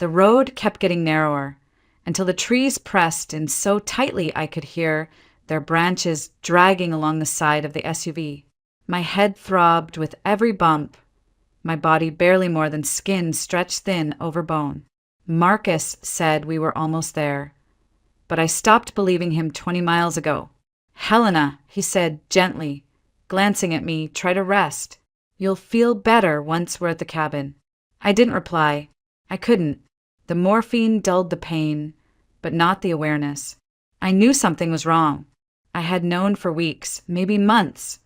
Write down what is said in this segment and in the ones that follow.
The road kept getting narrower until the trees pressed in so tightly I could hear their branches dragging along the side of the SUV. My head throbbed with every bump, my body barely more than skin stretched thin over bone. Marcus said we were almost there, but I stopped believing him 20 miles ago. Helena, he said gently, glancing at me, try to rest. You'll feel better once we're at the cabin. I didn't reply. I couldn't. The morphine dulled the pain, but not the awareness. I knew something was wrong. I had known for weeks, maybe months,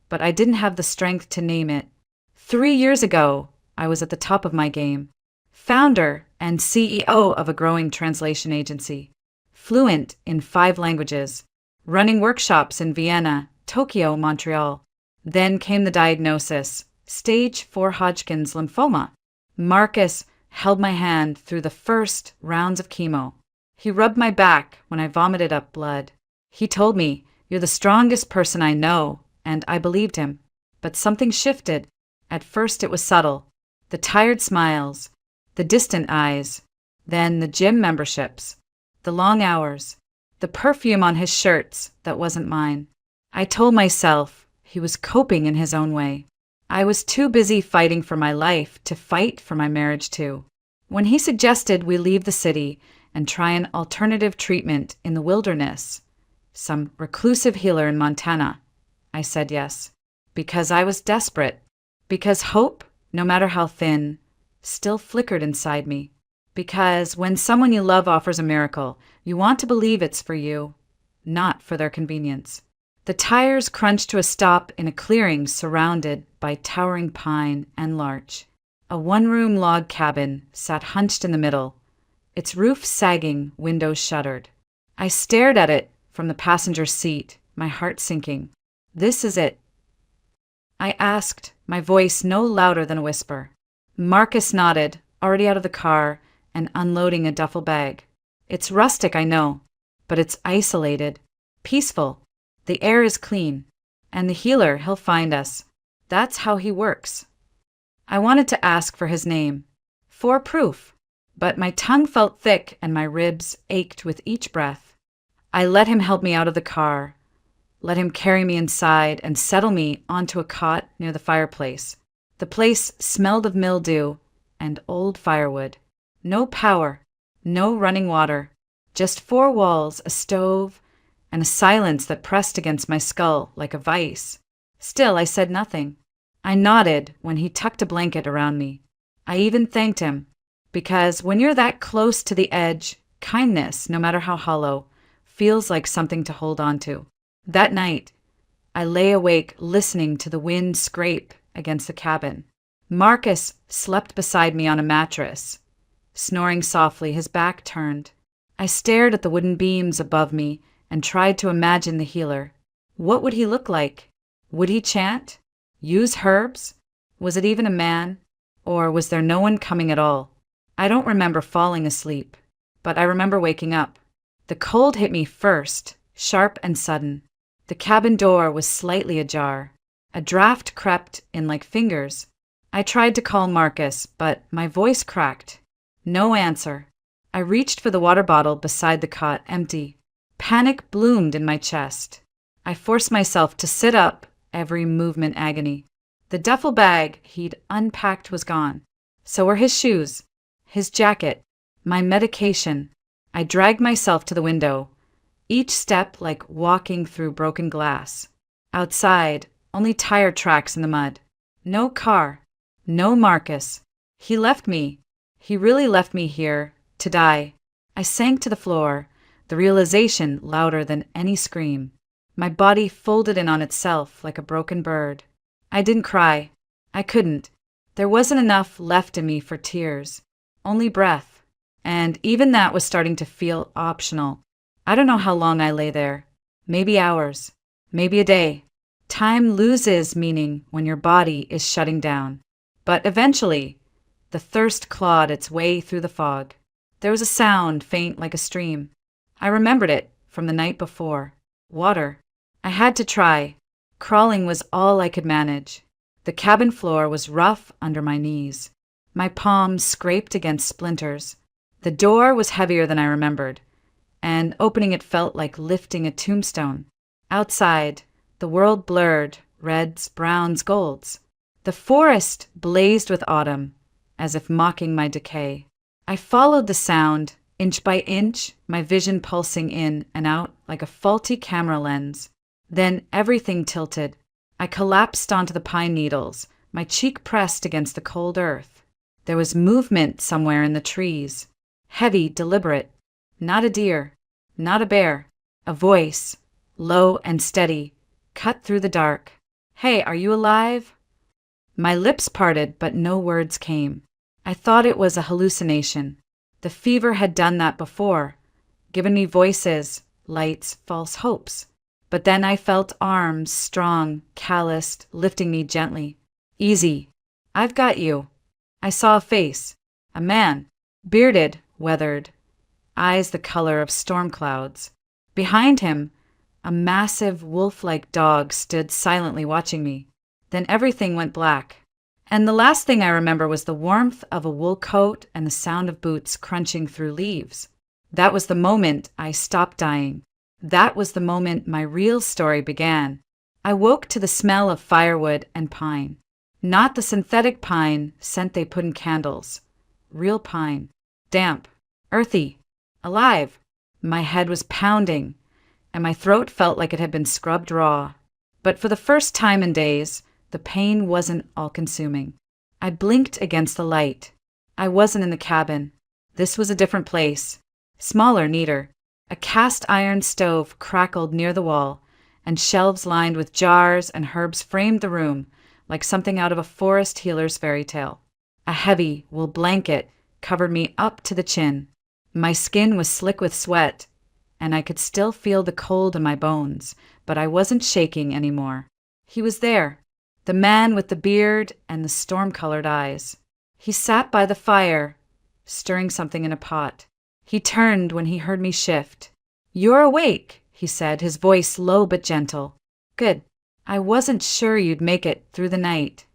but I didn't have the strength to name it. 3 years ago, I was at the top of my game. Founder and CEO of a growing translation agency. Fluent in 5 languages. Running workshops in Vienna, Tokyo, Montreal. Then came the diagnosis, stage 4 Hodgkin's lymphoma. Marcus held my hand through the first rounds of chemo. He rubbed my back when I vomited up blood. He told me, "You're the strongest person I know," and I believed him. But something shifted. At first it was subtle. The tired smiles, the distant eyes, then the gym memberships, the long hours, the perfume on his shirts that wasn't mine. I told myself he was coping in his own way. I was too busy fighting for my life to fight for my marriage too. When he suggested we leave the city and try an alternative treatment in the wilderness, some reclusive healer in Montana, I said yes, because I was desperate, because hope, no matter how thin, still flickered inside me. Because when someone you love offers a miracle, you want to believe it's for you, not for their convenience. The tires crunched to a stop in a clearing surrounded by towering pine and larch. A one-room log cabin sat hunched in the middle, its roof sagging, windows shuttered. I stared at it from the passenger seat, my heart sinking. This is it. I asked, my voice no louder than a whisper. Marcus nodded, already out of the car and unloading a duffel bag. It's rustic, I know, but it's isolated, peaceful. The air is clean, and the healer, he'll find us. That's how he works. I wanted to ask for his name, for proof, but my tongue felt thick and my ribs ached with each breath. I let him help me out of the car, let him carry me inside and settle me onto a cot near the fireplace. The place smelled of mildew and old firewood. No power, no running water, just 4 walls, a stove, and a silence that pressed against my skull like a vice. Still, I said nothing. I nodded when he tucked a blanket around me. I even thanked him, because when you're that close to the edge, kindness, no matter how hollow, feels like something to hold on to. That night, I lay awake listening to the wind scrape against the cabin. Marcus slept beside me on a mattress, snoring softly, his back turned. I stared at the wooden beams above me and tried to imagine the healer. What would he look like? Would he chant? Use herbs? Was it even a man? Or was there no one coming at all? I don't remember falling asleep, but I remember waking up. The cold hit me first, sharp and sudden. The cabin door was slightly ajar. A draft crept in like fingers. I tried to call Marcus, but my voice cracked. No answer. I reached for the water bottle beside the cot, empty. Panic bloomed in my chest. I forced myself to sit up, every movement agony. The duffel bag he'd unpacked was gone. So were his shoes, his jacket, my medication. I dragged myself to the window, each step like walking through broken glass. Outside, only tire tracks in the mud. No car, no Marcus. He left me. He really left me here, to die. I sank to the floor, the realization louder than any scream. My body folded in on itself like a broken bird. I didn't cry. I couldn't. There wasn't enough left in me for tears. Only breath. And even that was starting to feel optional. I don't know how long I lay there. Maybe hours. Maybe a day. Time loses meaning when your body is shutting down. But eventually, the thirst clawed its way through the fog. There was a sound faint like a stream. I remembered it from the night before. Water. I had to try. Crawling was all I could manage. The cabin floor was rough under my knees. My palms scraped against splinters. The door was heavier than I remembered, and opening it felt like lifting a tombstone. Outside, the world blurred, reds, browns, golds. The forest blazed with autumn, as if mocking my decay. I followed the sound, inch by inch, my vision pulsing in and out like a faulty camera lens. Then everything tilted. I collapsed onto the pine needles, my cheek pressed against the cold earth. There was movement somewhere in the trees. Heavy, deliberate. Not a deer, not a bear. A voice, low and steady, cut through the dark. "Hey, are you alive?" My lips parted, but no words came. I thought it was a hallucination. The fever had done that before, given me voices, lights, false hopes. But then I felt arms, strong, calloused, lifting me gently. "Easy. I've got you." I saw a face. A man. Bearded, weathered. Eyes the color of storm clouds. Behind him, a massive, wolf-like dog stood silently watching me. Then everything went black. And the last thing I remember was the warmth of a wool coat and the sound of boots crunching through leaves. That was the moment I stopped dying. That was the moment my real story began. I woke to the smell of firewood and pine. Not the synthetic pine scent they put in candles. Real pine. Damp. Earthy. Alive. My head was pounding, and my throat felt like it had been scrubbed raw. But for the first time in days, the pain wasn't all-consuming. I blinked against the light. I wasn't in the cabin. This was a different place. Smaller, neater. A cast-iron stove crackled near the wall, and shelves lined with jars and herbs framed the room like something out of a forest healer's fairy tale. A heavy wool blanket covered me up to the chin. My skin was slick with sweat, and I could still feel the cold in my bones, but I wasn't shaking anymore. He was there, the man with the beard and the storm-colored eyes. He sat by the fire, stirring something in a pot. He turned when he heard me shift. "You're awake," he said, his voice low but gentle. "Good. I wasn't sure you'd make it through the night."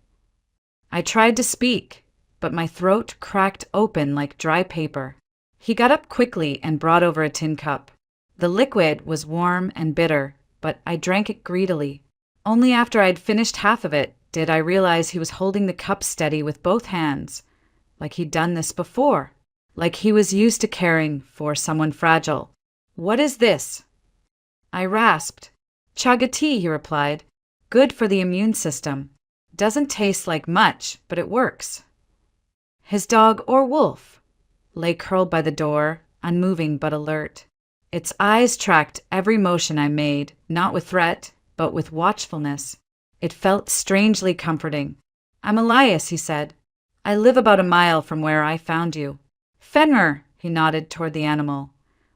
I tried to speak, but my throat cracked open like dry paper. He got up quickly and brought over a tin cup. The liquid was warm and bitter, but I drank it greedily. Only after I'd finished half of it did I realize he was holding the cup steady with both hands, like he'd done this before, like he was used to caring for someone fragile. "What is this?" I rasped. "Chug a tea," he replied. "Good for the immune system. Doesn't taste like much, but it works." His dog, or wolf, lay curled by the door, unmoving but alert. Its eyes tracked every motion I made, not with threat, but with watchfulness. It felt strangely comforting. "I'm Elias," he said. "I live about a mile from where I found you." Fenrir, he nodded toward the animal,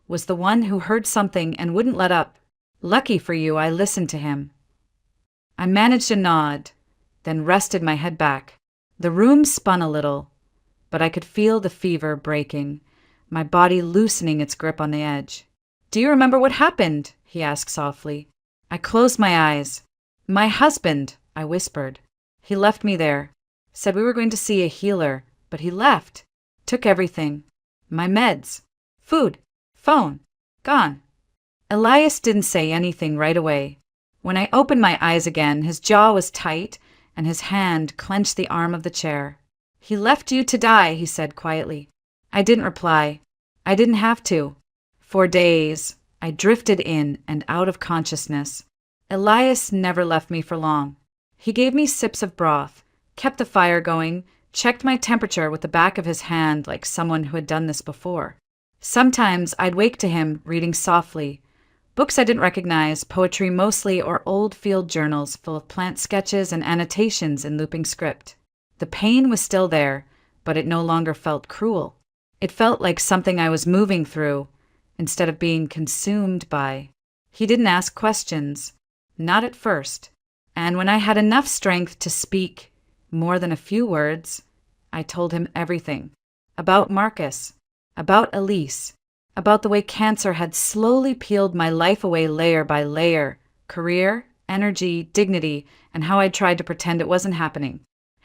was the one who heard something and wouldn't let up. "Lucky for you, I listened to him." I managed a nod, then rested my head back. The room spun a little, but I could feel the fever breaking, my body loosening its grip on the edge. "Do you remember what happened?" he asked softly. I closed my eyes. "My husband," I whispered. "He left me there. Said we were going to see a healer, but he left. Took everything. My meds. Food. Phone. Gone." Elias didn't say anything right away. When I opened my eyes again, his jaw was tight and his hand clenched the arm of the chair. "He left you to die," he said quietly. I didn't reply. I didn't have to. For days, I drifted in and out of consciousness. Elias never left me for long. He gave me sips of broth, kept the fire going, checked my temperature with the back of his hand like someone who had done this before. Sometimes I'd wake to him reading softly, books I didn't recognize, poetry mostly, or old field journals full of plant sketches and annotations in looping script. The pain was still there, but it no longer felt cruel. It felt like something I was moving through, instead of being consumed by. He didn't ask questions, not at first, and when I had enough strength to speak more than a few words, I told him everything. About Marcus, about Elise, about the way cancer had slowly peeled my life away layer by layer, career, energy, dignity, and how I tried to pretend it wasn't happening.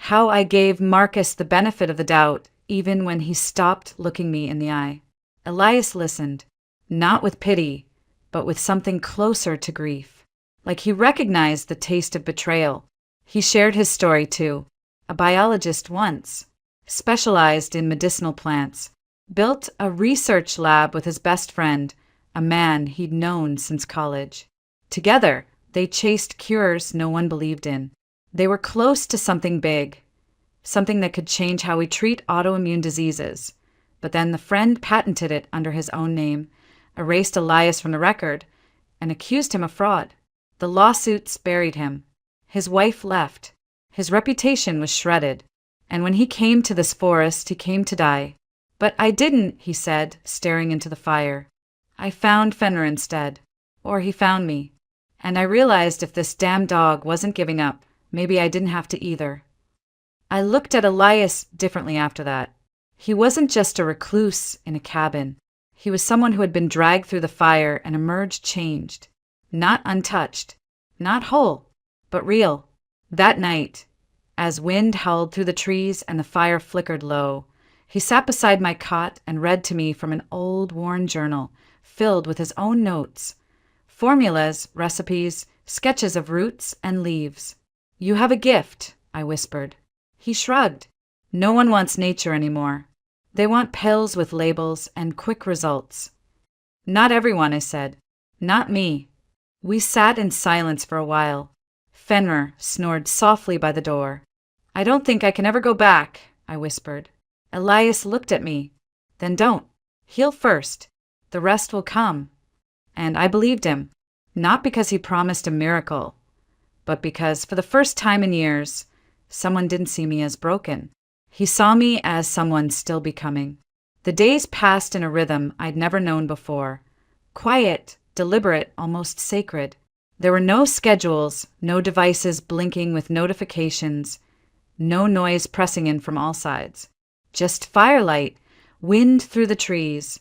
How I gave Marcus the benefit of the doubt, even when he stopped looking me in the eye. Elias listened, not with pity, but with something closer to grief. Like he recognized the taste of betrayal. He shared his story too. A biologist once, specialized in medicinal plants, built a research lab with his best friend, a man he'd known since college. Together, they chased cures no one believed in. They were close to something big, something that could change how we treat autoimmune diseases. But then the friend patented it under his own name, erased Elias from the record, and accused him of fraud. The lawsuits buried him. His wife left. His reputation was shredded. And when he came to this forest, he came to die. But I didn't, he said, staring into the fire. I found Fenrir instead. Or he found me. And I realized if this damn dog wasn't giving up, maybe I didn't have to either. I looked at Elias differently after that. He wasn't just a recluse in a cabin. He was someone who had been dragged through the fire and emerged changed. Not untouched. Not whole. But real. That night, as wind howled through the trees and the fire flickered low, he sat beside my cot and read to me from an old, worn journal filled with his own notes. Formulas, recipes, sketches of roots and leaves. "You have a gift," I whispered. He shrugged. "No one wants nature anymore. They want pills with labels and quick results." "Not everyone," I said. "Not me." We sat in silence for a while. Fenrir snored softly by the door. "I don't think I can ever go back," I whispered. Elias looked at me. "Then don't. Heal first. The rest will come." And I believed him, not because he promised a miracle, but because, for the first time in years, someone didn't see me as broken. He saw me as someone still becoming. The days passed in a rhythm I'd never known before. Quiet, deliberate, almost sacred. There were no schedules, no devices blinking with notifications, no noise pressing in from all sides. Just firelight, wind through the trees,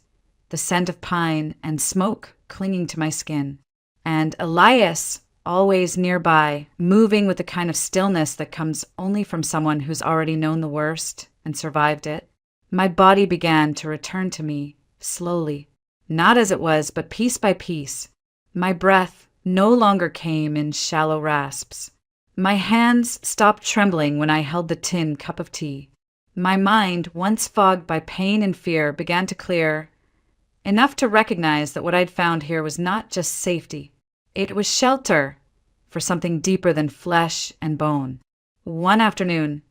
the scent of pine and smoke clinging to my skin. And Elias, always nearby, moving with the kind of stillness that comes only from someone who's already known the worst and survived it. My body began to return to me, slowly. Not as it was, but piece by piece. My breath no longer came in shallow rasps. My hands stopped trembling when I held the tin cup of tea. My mind, once fogged by pain and fear, began to clear, enough to recognize that what I'd found here was not just safety. It was shelter for something deeper than flesh and bone. One afternoon,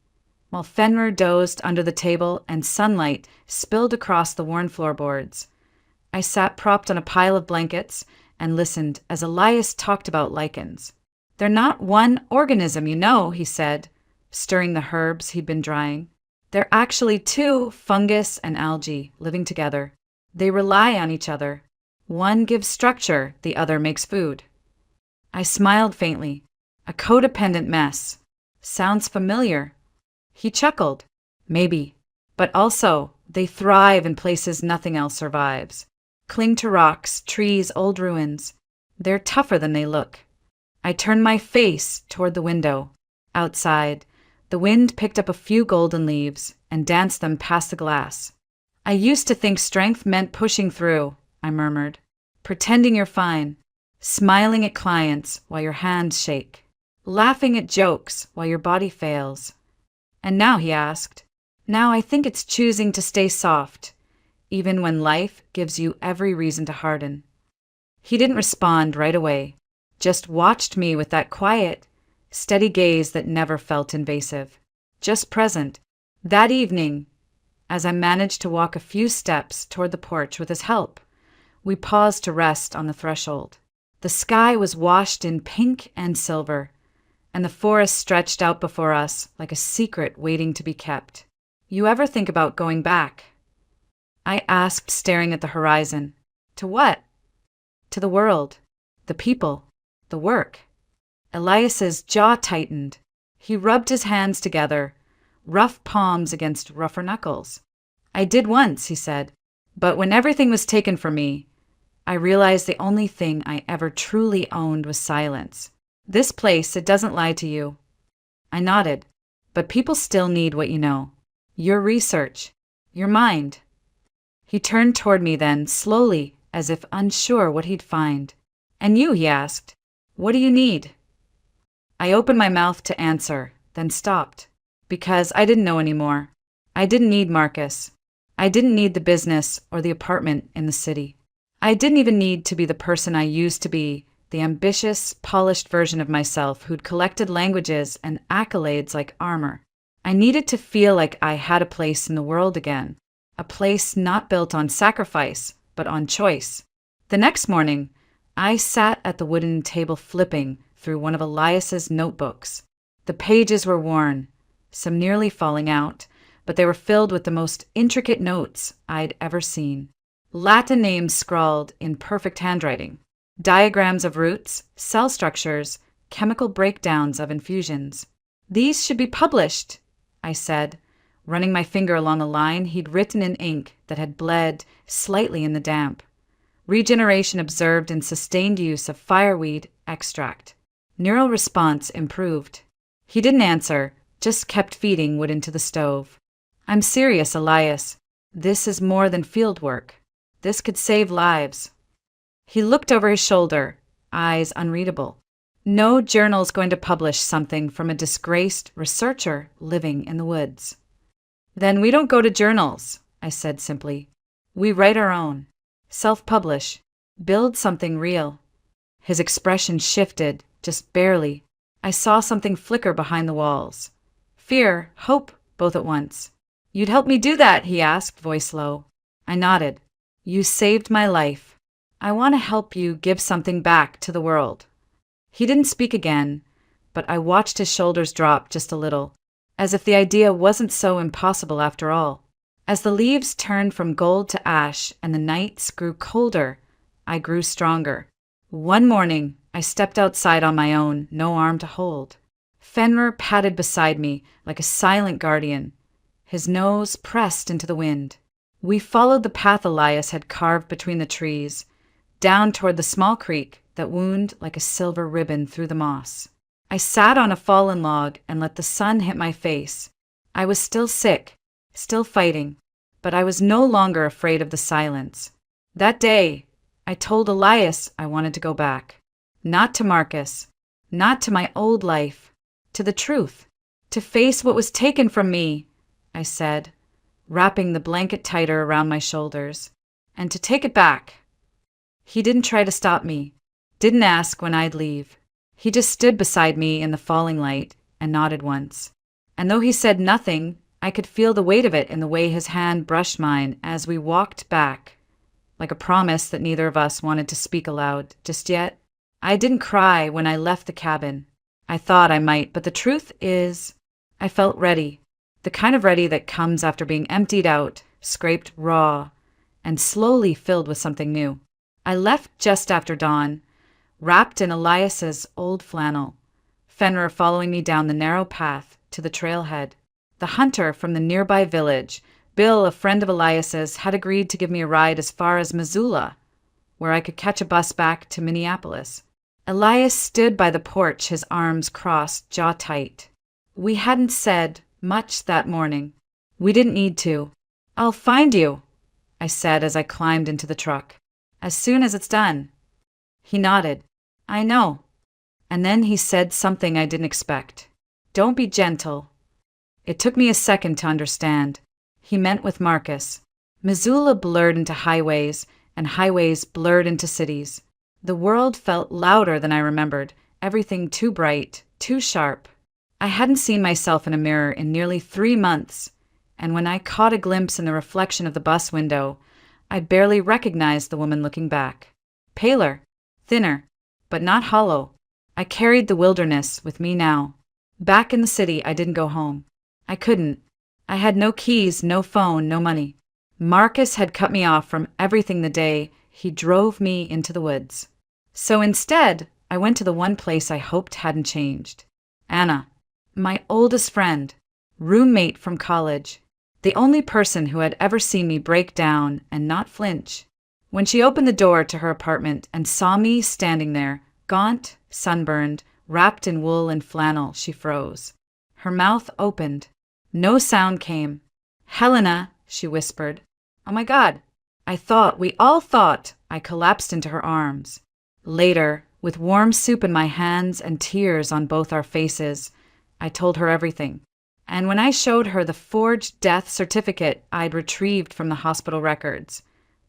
while Fenrir dozed under the table and sunlight spilled across the worn floorboards, I sat propped on a pile of blankets and listened as Elias talked about lichens. "They're not one organism, you know," he said, stirring the herbs he'd been drying. "They're actually two, fungus and algae, living together. They rely on each other. One gives structure, the other makes food." I smiled faintly. A codependent mess. Sounds familiar. He chuckled. "Maybe. But also, they thrive in places nothing else survives. Cling to rocks, trees, old ruins. They're tougher than they look." I turned my face toward the window. Outside, the wind picked up a few golden leaves and danced them past the glass. "I used to think strength meant pushing through," I murmured. "Pretending you're fine. Smiling at clients while your hands shake. Laughing at jokes while your body fails." "And now," he asked, "now I think it's choosing to stay soft, even when life gives you every reason to harden." He didn't respond right away, just watched me with that quiet, steady gaze that never felt invasive, just present. That evening, as I managed to walk a few steps toward the porch with his help, we paused to rest on the threshold. The sky was washed in pink and silver, and the forest stretched out before us like a secret waiting to be kept. "You ever think about going back?" I asked, staring at the horizon. "To what?" "To the world, the people, the work." Elias's jaw tightened. He rubbed his hands together, rough palms against rougher knuckles. "I did once," he said, "but when everything was taken from me, I realized the only thing I ever truly owned was silence. This place, it doesn't lie to you." I nodded. But people still need what you know. Your research. Your mind. He turned toward me then, slowly, as if unsure what he'd find. And you, he asked, what do you need? I opened my mouth to answer, then stopped. Because I didn't know anymore. I didn't need Marcus. I didn't need the business or the apartment in the city. I didn't even need to be the person I used to be, the ambitious, polished version of myself who'd collected languages and accolades like armor. I needed to feel like I had a place in the world again, a place not built on sacrifice, but on choice. The next morning, I sat at the wooden table flipping through one of Elias's notebooks. The pages were worn, some nearly falling out, but they were filled with the most intricate notes I'd ever seen. Latin names scrawled in perfect handwriting, diagrams of roots, cell structures, chemical breakdowns of infusions. These should be published, I said, running my finger along a line he'd written in ink that had bled slightly in the damp. Regeneration observed in sustained use of fireweed extract. Neural response improved. He didn't answer, just kept feeding wood into the stove. I'm serious, Elias. This is more than field work. This could save lives. He looked over his shoulder, eyes unreadable. No journal's going to publish something from a disgraced researcher living in the woods. Then we don't go to journals, I said simply. We write our own. Self-publish. Build something real. His expression shifted, just barely. I saw something flicker behind the walls. Fear, hope, both at once. You'd help me do that, he asked, voice low. I nodded. You saved my life. I want to help you give something back to the world. He didn't speak again, but I watched his shoulders drop just a little, as if the idea wasn't so impossible after all. As the leaves turned from gold to ash and the nights grew colder, I grew stronger. One morning, I stepped outside on my own, no arm to hold. Fenrir padded beside me like a silent guardian, his nose pressed into the wind. We followed the path Elias had carved between the trees, down toward the small creek that wound like a silver ribbon through the moss. I sat on a fallen log and let the sun hit my face. I was still sick, still fighting, but I was no longer afraid of the silence. That day, I told Elias I wanted to go back. Not to Marcus, not to my old life, to the truth, to face what was taken from me, I said, wrapping the blanket tighter around my shoulders, and to take it back. He didn't try to stop me, didn't ask when I'd leave. He just stood beside me in the falling light and nodded once. And though he said nothing, I could feel the weight of it in the way his hand brushed mine as we walked back, like a promise that neither of us wanted to speak aloud just yet. I didn't cry when I left the cabin. I thought I might, but the truth is, I felt ready. The kind of ready that comes after being emptied out, scraped raw, and slowly filled with something new. I left just after dawn, wrapped in Elias's old flannel, Fenrir following me down the narrow path to the trailhead. The hunter from the nearby village, Bill, a friend of Elias's, had agreed to give me a ride as far as Missoula, where I could catch a bus back to Minneapolis. Elias stood by the porch, his arms crossed, jaw tight. We hadn't said much that morning. We didn't need to. I'll find you, I said as I climbed into the truck. As soon as it's done. He nodded. I know. And then he said something I didn't expect. Don't be gentle. It took me a second to understand. He meant with Marcus. Missoula blurred into highways, and highways blurred into cities. The world felt louder than I remembered, everything too bright, too sharp. I hadn't seen myself in a mirror in nearly 3 months, and when I caught a glimpse in the reflection of the bus window, I barely recognized the woman looking back. Paler, thinner, but not hollow. I carried the wilderness with me now. Back in the city, I didn't go home. I couldn't. I had no keys, no phone, no money. Marcus had cut me off from everything the day he drove me into the woods. So instead, I went to the one place I hoped hadn't changed. Anna, my oldest friend, roommate from college, the only person who had ever seen me break down and not flinch. When she opened the door to her apartment and saw me standing there, gaunt, sunburned, wrapped in wool and flannel, she froze. Her mouth opened. No sound came. "Helena," she whispered. "Oh my God." We all thought I collapsed into her arms. Later, with warm soup in my hands and tears on both our faces, I told her everything. And when I showed her the forged death certificate I'd retrieved from the hospital records,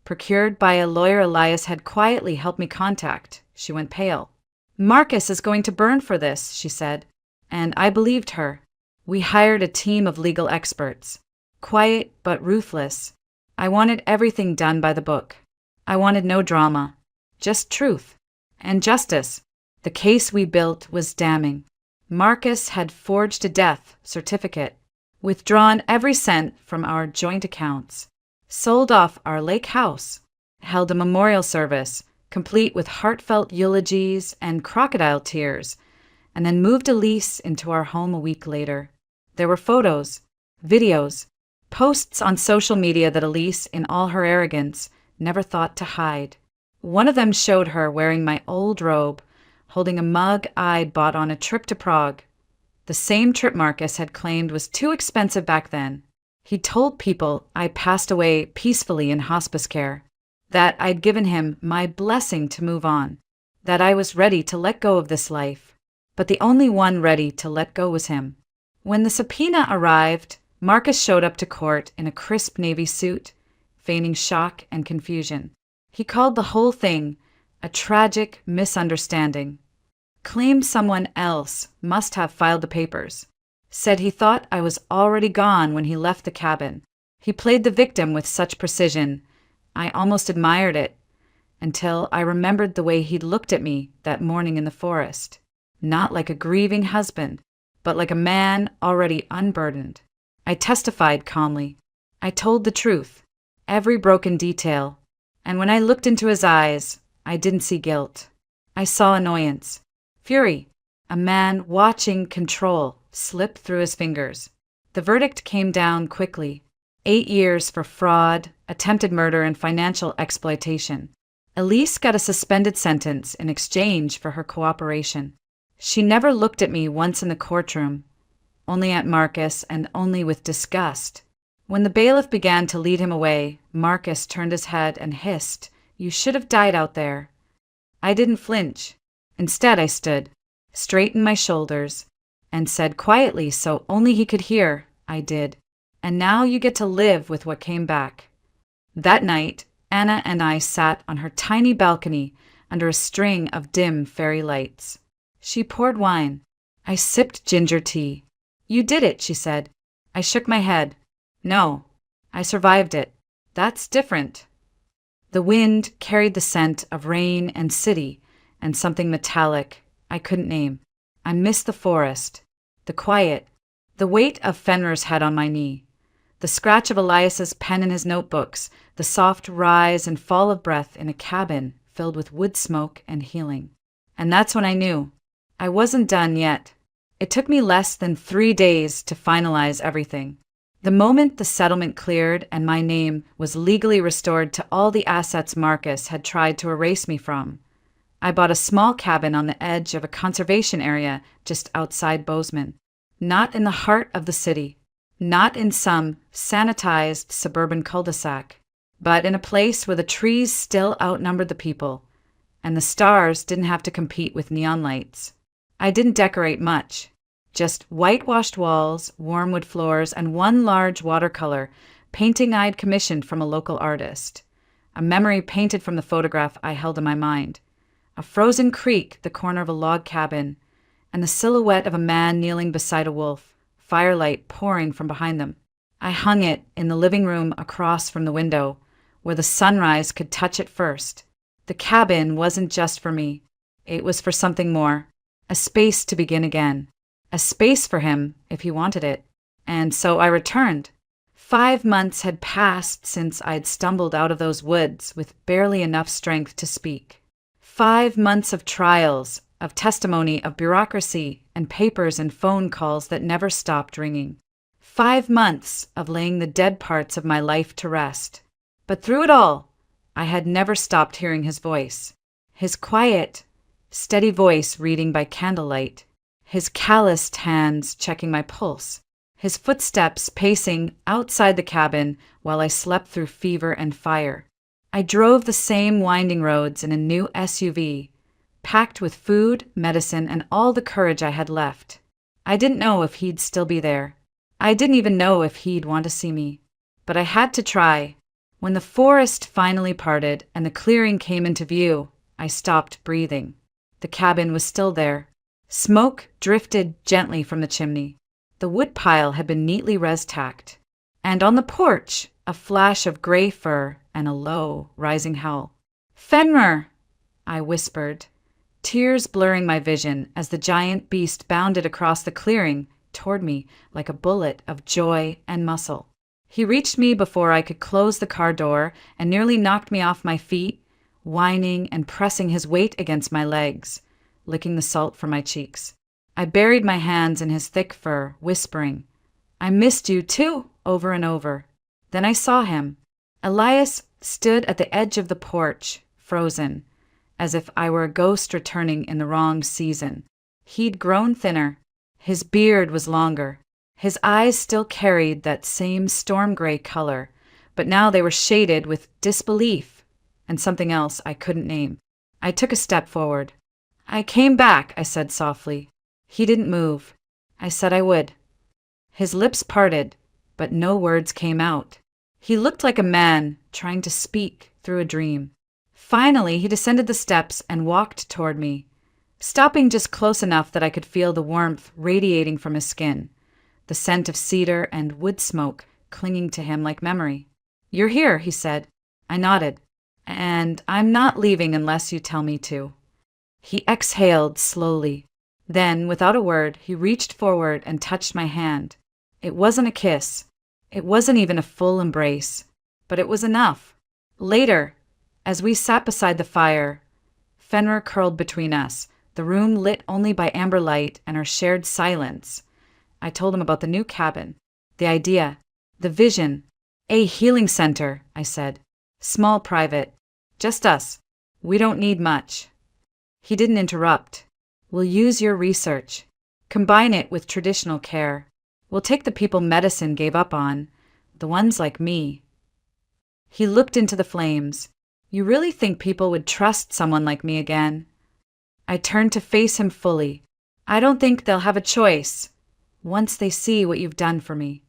procured by a lawyer Elias had quietly helped me contact, she went pale. "Marcus is going to burn for this," she said. And I believed her. We hired a team of legal experts. Quiet but ruthless. I wanted everything done by the book. I wanted no drama. Just truth. And justice. The case we built was damning. Marcus had forged a death certificate, withdrawn every cent from our joint accounts, sold off our lake house, held a memorial service, complete with heartfelt eulogies and crocodile tears, and then moved Elise into our home a week later. There were photos, videos, posts on social media that Elise, in all her arrogance, never thought to hide. One of them showed her wearing my old robe, holding a mug I'd bought on a trip to Prague. The same trip Marcus had claimed was too expensive back then. He told people I passed away peacefully in hospice care, that I'd given him my blessing to move on, that I was ready to let go of this life. But the only one ready to let go was him. When the subpoena arrived, Marcus showed up to court in a crisp navy suit, feigning shock and confusion. He called the whole thing a tragic misunderstanding. Claimed someone else must have filed the papers. Said he thought I was already gone when he left the cabin. He played the victim with such precision. I almost admired it, until I remembered the way he'd looked at me that morning in the forest. Not like a grieving husband, but like a man already unburdened. I testified calmly. I told the truth, every broken detail. And when I looked into his eyes, I didn't see guilt. I saw annoyance, fury, a man watching control slip through his fingers. The verdict came down quickly. 8 years for fraud, attempted murder, and financial exploitation. Elise got a suspended sentence in exchange for her cooperation. She never looked at me once in the courtroom, only at Marcus and only with disgust. When the bailiff began to lead him away, Marcus turned his head and hissed, "You should have died out there." I didn't flinch. Instead, I stood, straightened my shoulders, and said quietly so only he could hear, "I did. And now you get to live with what came back." That night, Anna and I sat on her tiny balcony under a string of dim fairy lights. She poured wine. I sipped ginger tea. "You did it," she said. I shook my head. "No, I survived it. That's different." The wind carried the scent of rain and city and something metallic I couldn't name. I missed the forest, the quiet, the weight of Fenrir's head on my knee, the scratch of Elias's pen in his notebooks, the soft rise and fall of breath in a cabin filled with wood smoke and healing. And that's when I knew I wasn't done yet. It took me less than 3 days to finalize everything. The moment the settlement cleared and my name was legally restored to all the assets Marcus had tried to erase me from, I bought a small cabin on the edge of a conservation area just outside Bozeman, not in the heart of the city, not in some sanitized suburban cul-de-sac, but in a place where the trees still outnumbered the people, and the stars didn't have to compete with neon lights. I didn't decorate much. Just whitewashed walls, warm wood floors, and one large watercolor painting I'd commissioned from a local artist. A memory painted from the photograph I held in my mind. A frozen creek, the corner of a log cabin, and the silhouette of a man kneeling beside a wolf, firelight pouring from behind them. I hung it in the living room across from the window, where the sunrise could touch it first. The cabin wasn't just for me. It was for something more. A space to begin again. A space for him, if he wanted it. And so I returned. 5 months had passed since I'd stumbled out of those woods with barely enough strength to speak. 5 months of trials, of testimony, of bureaucracy, and papers and phone calls that never stopped ringing. 5 months of laying the dead parts of my life to rest. But through it all, I had never stopped hearing his voice. His quiet, steady voice reading by candlelight. his calloused hands checking my pulse, his footsteps pacing outside the cabin while I slept through fever and fire. I drove the same winding roads in a new SUV, packed with food, medicine, and all the courage I had left. I didn't know if he'd still be there. I didn't even know if he'd want to see me. But I had to try. When the forest finally parted and the clearing came into view, I stopped breathing. The cabin was still there. Smoke drifted gently from the chimney. The woodpile had been neatly res-tacked. And on the porch, a flash of gray fur and a low, rising howl. "Fenrir!" I whispered, tears blurring my vision as the giant beast bounded across the clearing toward me like a bullet of joy and muscle. He reached me before I could close the car door and nearly knocked me off my feet, whining and pressing his weight against my legs, licking the salt from my cheeks. I buried my hands in his thick fur, whispering, "I missed you too," over and over. Then I saw him. Elias stood at the edge of the porch, frozen, as if I were a ghost returning in the wrong season. He'd grown thinner. His beard was longer. His eyes still carried that same storm gray color, but now they were shaded with disbelief and something else I couldn't name. I took a step forward. "I came back," I said softly. He didn't move. I said I would. His lips parted, but no words came out. He looked like a man trying to speak through a dream. Finally, he descended the steps and walked toward me, stopping just close enough that I could feel the warmth radiating from his skin, the scent of cedar and wood smoke clinging to him like memory. "You're here," he said. I nodded. "And I'm not leaving unless you tell me to." He exhaled slowly. Then, without a word, he reached forward and touched my hand. It wasn't a kiss. It wasn't even a full embrace. But it was enough. Later, as we sat beside the fire, Fenrir curled between us, the room lit only by amber light and our shared silence. I told him about the new cabin, the idea, the vision. "A healing center," I said. "Small, private. Just us. We don't need much." He didn't interrupt. "We'll use your research. Combine it with traditional care. We'll take the people medicine gave up on, the ones like me." He looked into the flames. "You really think people would trust someone like me again?" I turned to face him fully. "I don't think they'll have a choice once they see what you've done for me."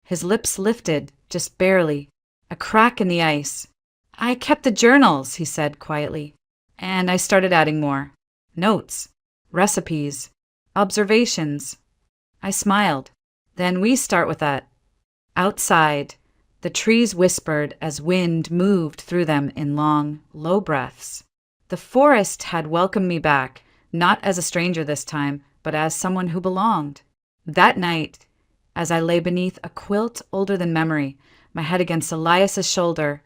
His lips lifted, just barely, a crack in the ice. "I kept the journals," he said quietly, and I started adding more. Notes, recipes, observations. I smiled. "Then we start with that." Outside, the trees whispered as wind moved through them in long, low breaths. The forest had welcomed me back, not as a stranger this time, but as someone who belonged. That night, as I lay beneath a quilt older than memory, my head against Elias's shoulder,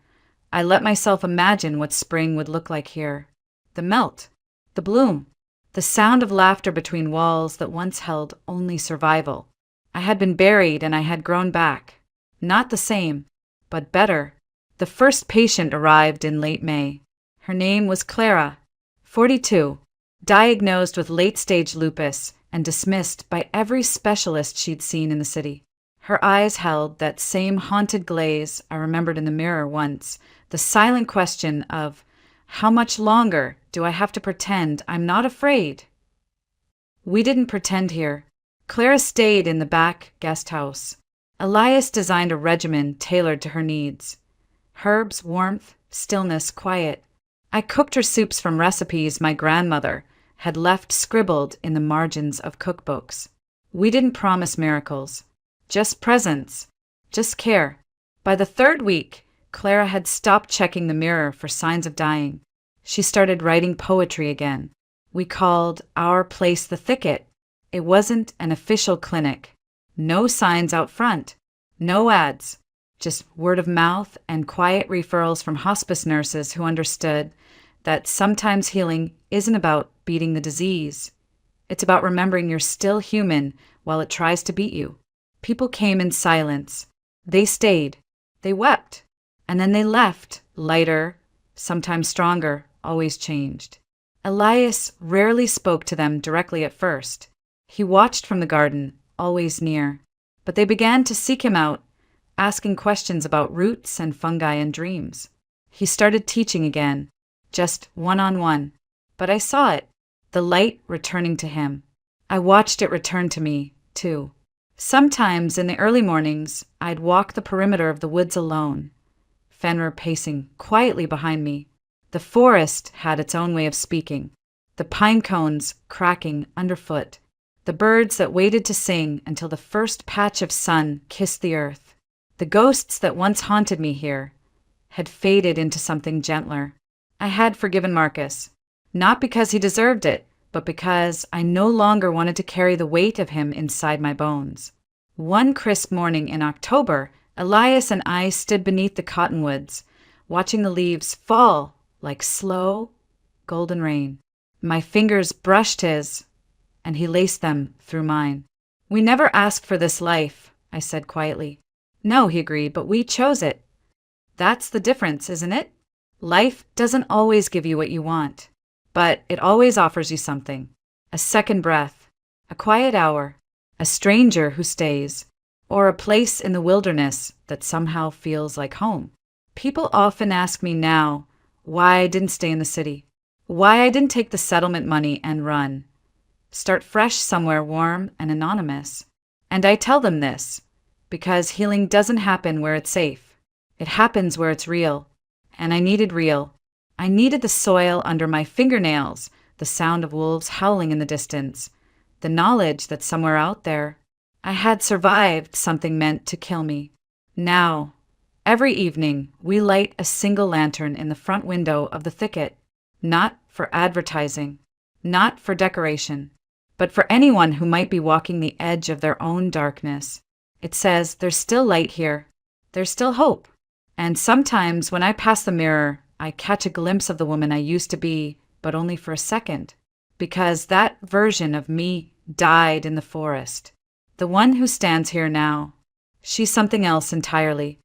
I let myself imagine what spring would look like here. The melt, the bloom, the sound of laughter between walls that once held only survival. I had been buried and I had grown back. Not the same, but better. The first patient arrived in late May. Her name was Clara, 42, diagnosed with late-stage lupus and dismissed by every specialist she'd seen in the city. Her eyes held that same haunted glaze I remembered in the mirror once, the silent question of, how much longer do I have to pretend I'm not afraid? We didn't pretend here. Clara stayed in the back guest house. Elias designed a regimen tailored to her needs. Herbs, warmth, stillness, quiet. I cooked her soups from recipes my grandmother had left scribbled in the margins of cookbooks. We didn't promise miracles. Just presence. Just care. By the third week, Clara had stopped checking the mirror for signs of dying. She started writing poetry again. We called our place the Thicket. It wasn't an official clinic. No signs out front. No ads. Just word of mouth and quiet referrals from hospice nurses who understood that sometimes healing isn't about beating the disease. It's about remembering you're still human while it tries to beat you. People came in silence. They stayed. They wept. And then they left, lighter, sometimes stronger, always changed. Elias rarely spoke to them directly at first. He watched from the garden, always near. But they began to seek him out, asking questions about roots and fungi and dreams. He started teaching again, just one-on-one. But I saw it, the light returning to him. I watched it return to me, too. Sometimes in the early mornings, I'd walk the perimeter of the woods alone, Fenrir pacing quietly behind me. The forest had its own way of speaking, the pine cones cracking underfoot, the birds that waited to sing until the first patch of sun kissed the earth. The ghosts that once haunted me here had faded into something gentler. I had forgiven Marcus, not because he deserved it, but because I no longer wanted to carry the weight of him inside my bones. One crisp morning in October, Elias and I stood beneath the cottonwoods, watching the leaves fall like slow, golden rain. My fingers brushed his, and he laced them through mine. "We never asked for this life," I said quietly. "No," he agreed, "but we chose it. That's the difference, isn't it? Life doesn't always give you what you want, but it always offers you something. A second breath, a quiet hour, a stranger who stays, or a place in the wilderness that somehow feels like home." People often ask me now why I didn't stay in the city, why I didn't take the settlement money and run, start fresh somewhere warm and anonymous. And I tell them this, because healing doesn't happen where it's safe. It happens where it's real. And I needed real. I needed the soil under my fingernails, the sound of wolves howling in the distance, the knowledge that somewhere out there I had survived something meant to kill me. Now, every evening, we light a single lantern in the front window of the thicket, not for advertising, not for decoration, but for anyone who might be walking the edge of their own darkness. It says, there's still light here. There's still hope. And sometimes when I pass the mirror, I catch a glimpse of the woman I used to be, but only for a second, because that version of me died in the forest. The one who stands here now, she's something else entirely.